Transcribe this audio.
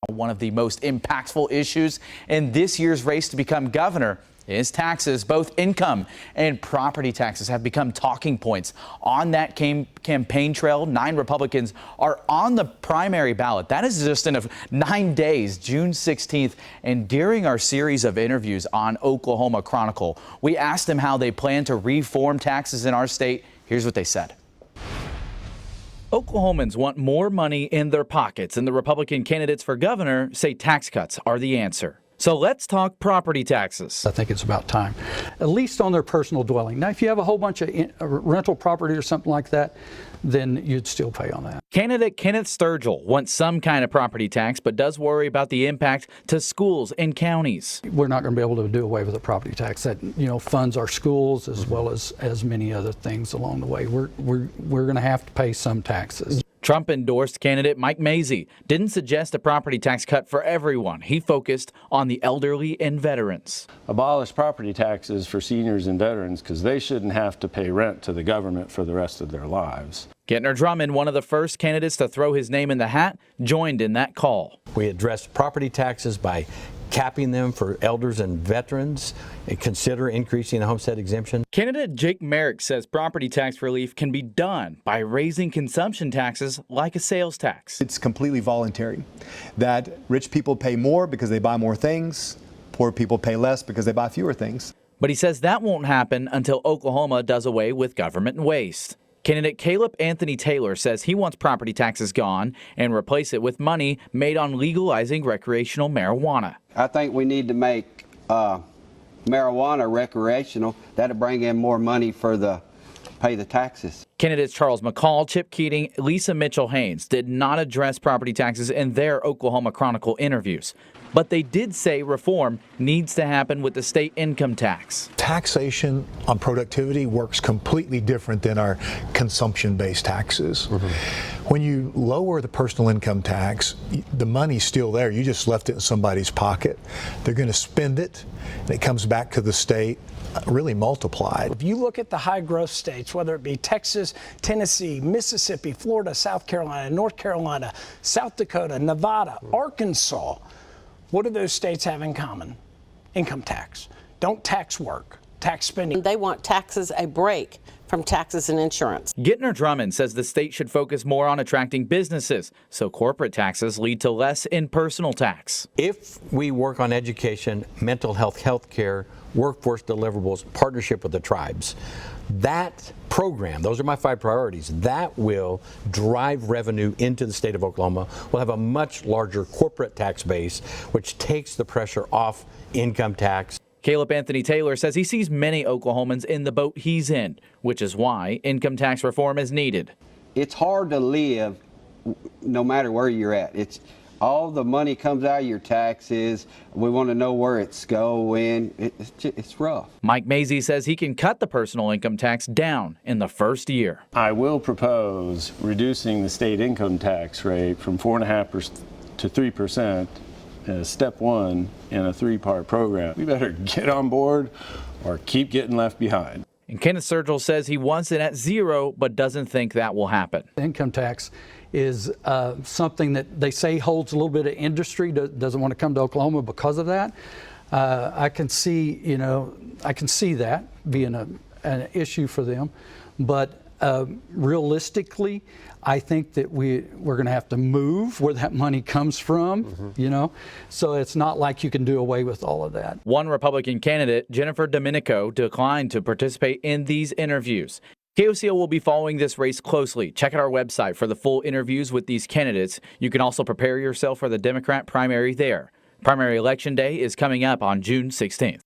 One of the most impactful issues in this year's race to become governor is taxes. Both income and property taxes have become talking points on that campaign trail. 9 Republicans are on the primary ballot. That is just in 9 days, June 16th. And during our series of interviews on Oklahoma Chronicle, we asked them how they plan to reform taxes in our state. Here's what they said. Oklahomans want more money in their pockets, and the Republican candidates for governor say tax cuts are the answer. So let's talk property taxes. I think it's about time, at least on their personal dwelling. Now, if you have a whole bunch of rental property or something like that, then you'd still pay on that. Candidate Kenneth Sturgill wants some kind of property tax, but does worry about the impact to schools and counties. We're not going to be able to do away with a property tax that, funds our schools as well as many other things along the way. We're going to have to pay some taxes. Trump-endorsed candidate Mike Mazzei didn't suggest a property tax cut for everyone. He focused on the elderly and veterans. Abolish property taxes for seniors and veterans because they shouldn't have to pay rent to the government for the rest of their lives. Gentner Drummond, one of the first candidates to throw his name in the hat, joined in that call. We addressed property taxes by capping them for elders and veterans and consider increasing the homestead exemption. Candidate Jake Merrick says property tax relief can be done by raising consumption taxes like a sales tax. It's completely voluntary, that rich people pay more because they buy more things, poor people pay less because they buy fewer things. But he says that won't happen until Oklahoma does away with government waste. Candidate Caleb Anthony Taylor says he wants property taxes gone and replace it with money made on legalizing recreational marijuana. I think we need to make marijuana recreational. That'll bring in more money for pay the taxes. Candidates Charles McCall, Chip Keating, Lisa Mitchell-Haynes did not address property taxes in their Oklahoma Chronicle interviews. But they did say reform needs to happen with the state income tax. Taxation on productivity works completely different than our consumption-based taxes. When you lower the personal income tax, the money's still there. You just left it in somebody's pocket. They're going to spend it, and it comes back to the state really multiplied. If you look at the high growth states, whether it be Texas, Tennessee, Mississippi, Florida, South Carolina, North Carolina, South Dakota, Nevada, Arkansas, what do those states have in common? Income tax. Don't tax work, tax spending. They want taxes a break from taxes and insurance. Gentner Drummond says the state should focus more on attracting businesses, so corporate taxes lead to less in personal tax. If we work on education, mental health, health care, workforce deliverables, partnership with the tribes, that program, those are my 5 priorities, that will drive revenue into the state of Oklahoma. We'll have a much larger corporate tax base, which takes the pressure off income tax. Caleb Anthony Taylor says he sees many Oklahomans in the boat he's in, which is why income tax reform is needed. It's hard to live no matter where you're at. All the money comes out of your taxes. We want to know where it's going. It's rough. Mike Mazzei says he can cut the personal income tax down in the first year. I will propose reducing the state income tax rate from 4.5% to 3%. Step 1 in a 3-part program. We better get on board or keep getting left behind. And Kenneth Sturgill says he wants it at 0, but doesn't think that will happen. Income tax is something that they say holds a little bit of industry, doesn't want to come to Oklahoma because of that. I can see that being an issue for them, but realistically, I think that we're going to have to move where that money comes from, so it's not like you can do away with all of that. One Republican candidate, Jennifer Domenico, declined to participate in these interviews. KOCO will be following this race closely. Check out our website for the full interviews with these candidates. You can also prepare yourself for the Democrat primary there. Primary election day is coming up on June 16th.